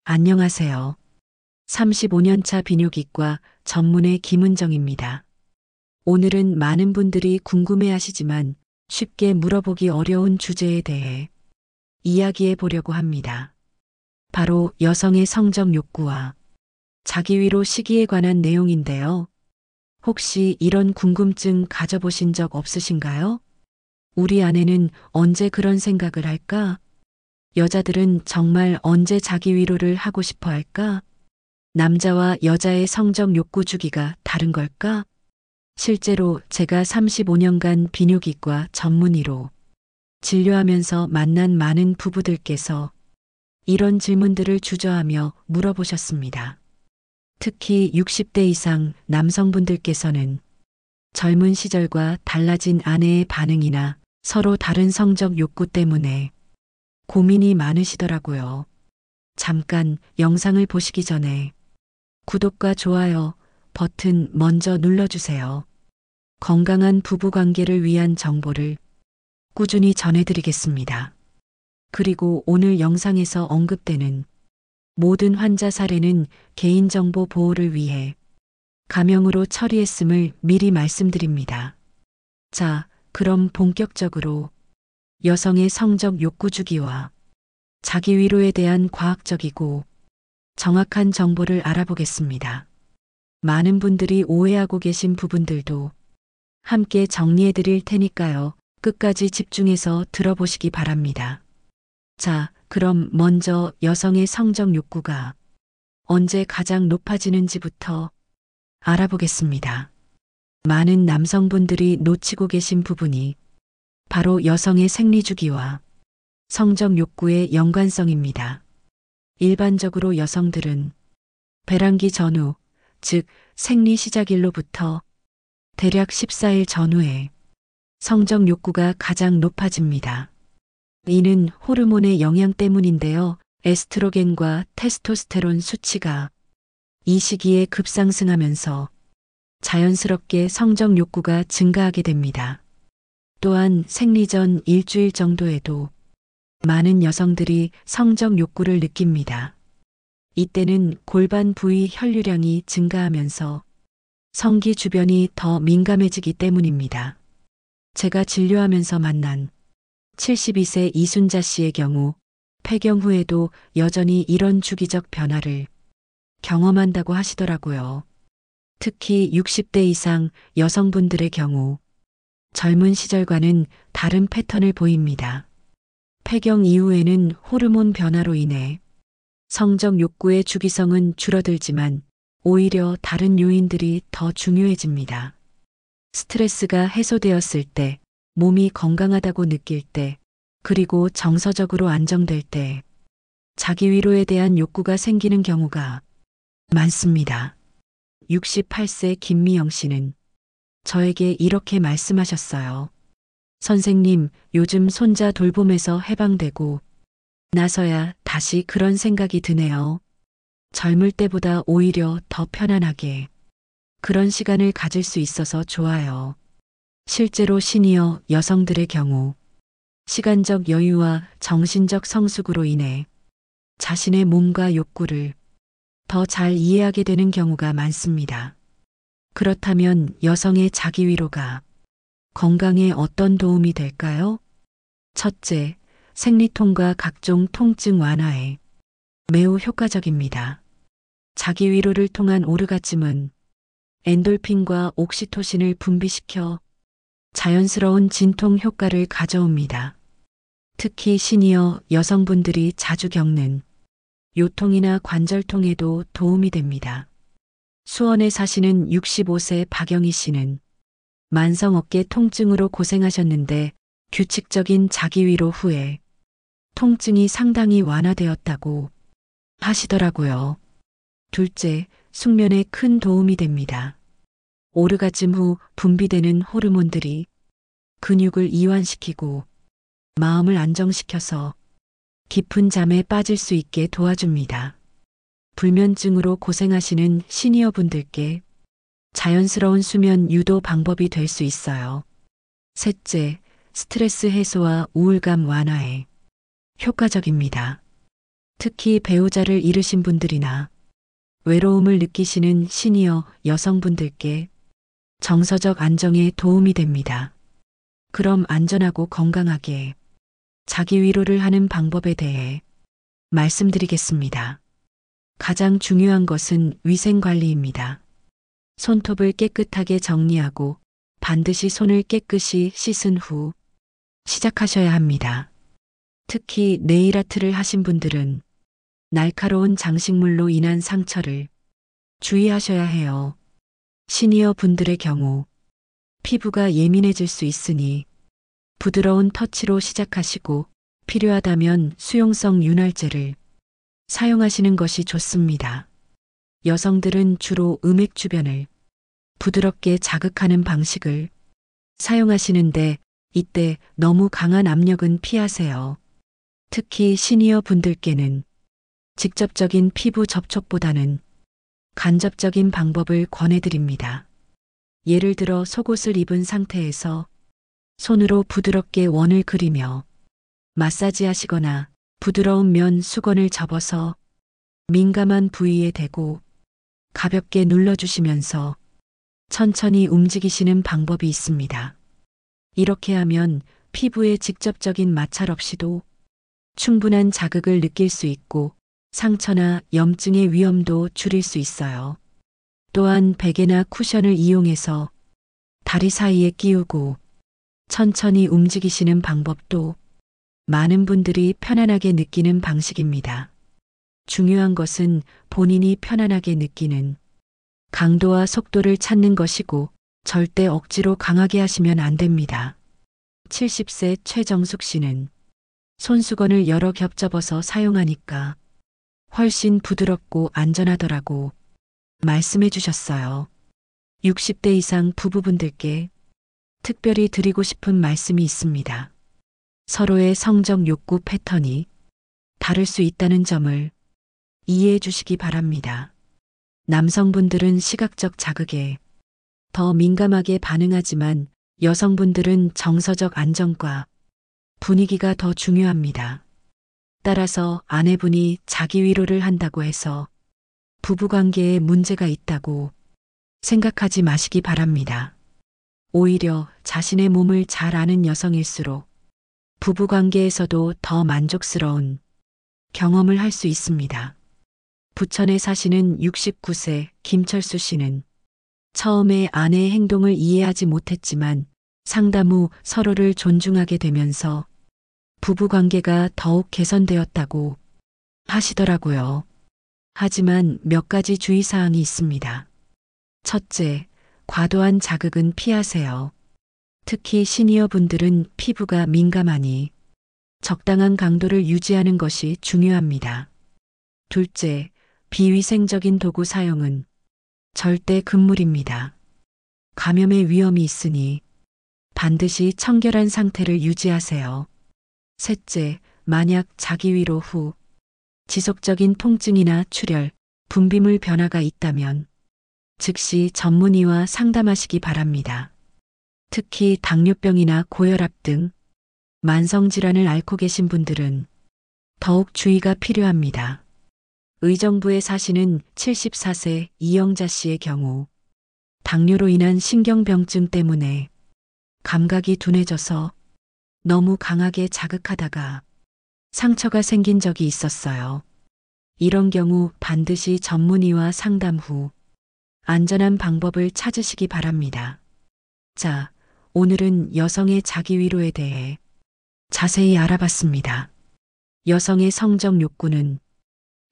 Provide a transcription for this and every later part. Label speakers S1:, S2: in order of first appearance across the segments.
S1: 안녕하세요. 35년차 비뇨기과 전문의 김은정입니다. 오늘은 많은 분들이 궁금해 하시지만 쉽게 물어보기 어려운 주제에 대해 이야기해 보려고 합니다. 바로 여성의 성적 욕구와 자기 위로 시기에 관한 내용인데요. 혹시 이런 궁금증 가져보신 적 없으신가요? 우리 아내는 언제 그런 생각을 할까? 여자들은 정말 언제 자기 위로를 하고 싶어 할까? 남자와 여자의 성적 욕구 주기가 다른 걸까? 실제로 제가 35년간 비뇨기과 전문의로 진료하면서 만난 많은 부부들께서 이런 질문들을 주저하며 물어보셨습니다. 특히 60대 이상 남성분들께서는 젊은 시절과 달라진 아내의 반응이나 서로 다른 성적 욕구 때문에 고민이 많으시더라고요. 잠깐 영상을 보시기 전에 구독과 좋아요 버튼 먼저 눌러주세요. 건강한 부부 관계를 위한 정보를 꾸준히 전해드리겠습니다. 그리고 오늘 영상에서 언급되는 모든 환자 사례는 개인정보 보호를 위해 가명으로 처리했음을 미리 말씀드립니다. 자, 그럼 본격적으로 여성의 성적 욕구 주기와 자기 위로에 대한 과학적이고 정확한 정보를 알아보겠습니다. 많은 분들이 오해하고 계신 부분들도 함께 정리해 드릴 테니까요. 끝까지 집중해서 들어보시기 바랍니다. 자, 그럼 먼저 여성의 성적 욕구가 언제 가장 높아지는지부터 알아보겠습니다. 많은 남성분들이 놓치고 계신 부분이 바로 여성의 생리 주기와 성적 욕구의 연관성입니다. 일반적으로 여성들은 배란기 전후, 즉 생리 시작일로부터 대략 14일 전후에 성적 욕구가 가장 높아집니다. 이는 호르몬의 영향 때문인데요. 에스트로겐과 테스토스테론 수치가 이 시기에 급상승하면서 자연스럽게 성적 욕구가 증가하게 됩니다. 또한 생리 전 일주일 정도에도 많은 여성들이 성적 욕구를 느낍니다. 이때는 골반 부위 혈류량이 증가하면서 성기 주변이 더 민감해지기 때문입니다. 제가 진료하면서 만난 72세 이순자 씨의 경우 폐경 후에도 여전히 이런 주기적 변화를 경험한다고 하시더라고요. 특히 60대 이상 여성분들의 경우 젊은 시절과는 다른 패턴을 보입니다. 폐경 이후에는 호르몬 변화로 인해 성적 욕구의 주기성은 줄어들지만 오히려 다른 요인들이 더 중요해집니다. 스트레스가 해소되었을 때, 몸이 건강하다고 느낄 때, 그리고 정서적으로 안정될 때, 자기 위로에 대한 욕구가 생기는 경우가 많습니다. 68세 김미영 씨는 저에게 이렇게 말씀하셨어요. 선생님, 요즘 손자 돌봄에서 해방되고 나서야 다시 그런 생각이 드네요. 젊을 때보다 오히려 더 편안하게 그런 시간을 가질 수 있어서 좋아요. 실제로 시니어 여성들의 경우 시간적 여유와 정신적 성숙으로 인해 자신의 몸과 욕구를 더 잘 이해하게 되는 경우가 많습니다. 그렇다면 여성의 자기 위로가 건강에 어떤 도움이 될까요? 첫째, 생리통과 각종 통증 완화에 매우 효과적입니다. 자기 위로를 통한 오르가즘은 엔돌핀과 옥시토신을 분비시켜 자연스러운 진통 효과를 가져옵니다. 특히 시니어 여성분들이 자주 겪는 요통이나 관절통에도 도움이 됩니다. 수원에 사시는 65세 박영희 씨는 만성 어깨 통증으로 고생하셨는데 규칙적인 자기 위로 후에 통증이 상당히 완화되었다고 하시더라고요. 둘째, 숙면에 큰 도움이 됩니다. 오르가즘 후 분비되는 호르몬들이 근육을 이완시키고 마음을 안정시켜서 깊은 잠에 빠질 수 있게 도와줍니다. 불면증으로 고생하시는 시니어 분들께 자연스러운 수면 유도 방법이 될 수 있어요. 셋째, 스트레스 해소와 우울감 완화에 효과적입니다. 특히 배우자를 잃으신 분들이나 외로움을 느끼시는 시니어 여성분들께 정서적 안정에 도움이 됩니다. 그럼 안전하고 건강하게 자기 위로를 하는 방법에 대해 말씀드리겠습니다. 가장 중요한 것은 위생 관리입니다. 손톱을 깨끗하게 정리하고 반드시 손을 깨끗이 씻은 후 시작하셔야 합니다. 특히 네일 아트를 하신 분들은 날카로운 장식물로 인한 상처를 주의하셔야 해요. 시니어 분들의 경우 피부가 예민해질 수 있으니 부드러운 터치로 시작하시고 필요하다면 수용성 윤활제를 사용하시는 것이 좋습니다. 여성들은 주로 음액 주변을 부드럽게 자극하는 방식을 사용하시는데 이때 너무 강한 압력은 피하세요. 특히 시니어 분들께는 직접적인 피부 접촉보다는 간접적인 방법을 권해드립니다. 예를 들어 속옷을 입은 상태에서 손으로 부드럽게 원을 그리며 마사지 하시거나 부드러운 면 수건을 접어서 민감한 부위에 대고 가볍게 눌러주시면서 천천히 움직이시는 방법이 있습니다. 이렇게 하면 피부에 직접적인 마찰 없이도 충분한 자극을 느낄 수 있고 상처나 염증의 위험도 줄일 수 있어요. 또한 베개나 쿠션을 이용해서 다리 사이에 끼우고 천천히 움직이시는 방법도 많은 분들이 편안하게 느끼는 방식입니다. 중요한 것은 본인이 편안하게 느끼는 강도와 속도를 찾는 것이고 절대 억지로 강하게 하시면 안 됩니다. 70세 최정숙 씨는 손수건을 여러 겹 접어서 사용하니까 훨씬 부드럽고 안전하더라고 말씀해 주셨어요. 60대 이상 부부분들께 특별히 드리고 싶은 말씀이 있습니다. 서로의 성적 욕구 패턴이 다를 수 있다는 점을 이해해 주시기 바랍니다. 남성분들은 시각적 자극에 더 민감하게 반응하지만 여성분들은 정서적 안정과 분위기가 더 중요합니다. 따라서 아내분이 자기 위로를 한다고 해서 부부관계에 문제가 있다고 생각하지 마시기 바랍니다. 오히려 자신의 몸을 잘 아는 여성일수록 부부관계에서도 더 만족스러운 경험을 할 수 있습니다. 부천에 사시는 69세 김철수 씨는 처음에 아내의 행동을 이해하지 못했지만 상담 후 서로를 존중하게 되면서 부부관계가 더욱 개선되었다고 하시더라고요. 하지만 몇 가지 주의사항이 있습니다. 첫째, 과도한 자극은 피하세요. 특히 시니어 분들은 피부가 민감하니 적당한 강도를 유지하는 것이 중요합니다. 둘째, 비위생적인 도구 사용은 절대 금물입니다. 감염의 위험이 있으니 반드시 청결한 상태를 유지하세요. 셋째, 만약 자기 위로 후 지속적인 통증이나 출혈, 분비물 변화가 있다면 즉시 전문의와 상담하시기 바랍니다. 특히 당뇨병이나 고혈압 등 만성질환을 앓고 계신 분들은 더욱 주의가 필요합니다. 의정부에 사시는 74세 이영자 씨의 경우 당뇨로 인한 신경병증 때문에 감각이 둔해져서 너무 강하게 자극하다가 상처가 생긴 적이 있었어요. 이런 경우 반드시 전문의와 상담 후 안전한 방법을 찾으시기 바랍니다. 자, 오늘은 여성의 자기 위로에 대해 자세히 알아봤습니다. 여성의 성적 욕구는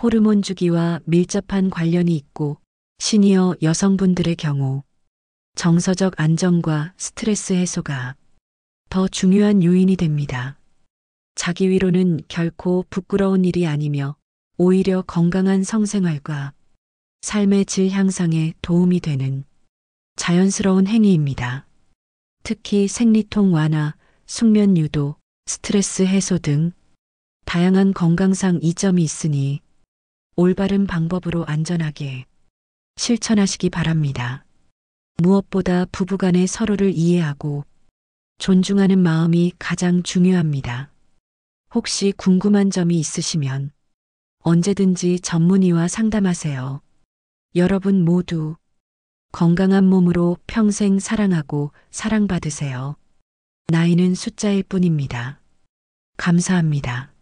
S1: 호르몬 주기와 밀접한 관련이 있고 시니어 여성분들의 경우 정서적 안정과 스트레스 해소가 더 중요한 요인이 됩니다. 자기 위로는 결코 부끄러운 일이 아니며 오히려 건강한 성생활과 삶의 질 향상에 도움이 되는 자연스러운 행위입니다. 특히 생리통 완화, 숙면 유도, 스트레스 해소 등 다양한 건강상 이점이 있으니 올바른 방법으로 안전하게 실천하시기 바랍니다. 무엇보다 부부간에 서로를 이해하고 존중하는 마음이 가장 중요합니다. 혹시 궁금한 점이 있으시면 언제든지 전문의와 상담하세요. 여러분 모두 건강한 몸으로 평생 사랑하고 사랑받으세요. 나이는 숫자일 뿐입니다. 감사합니다.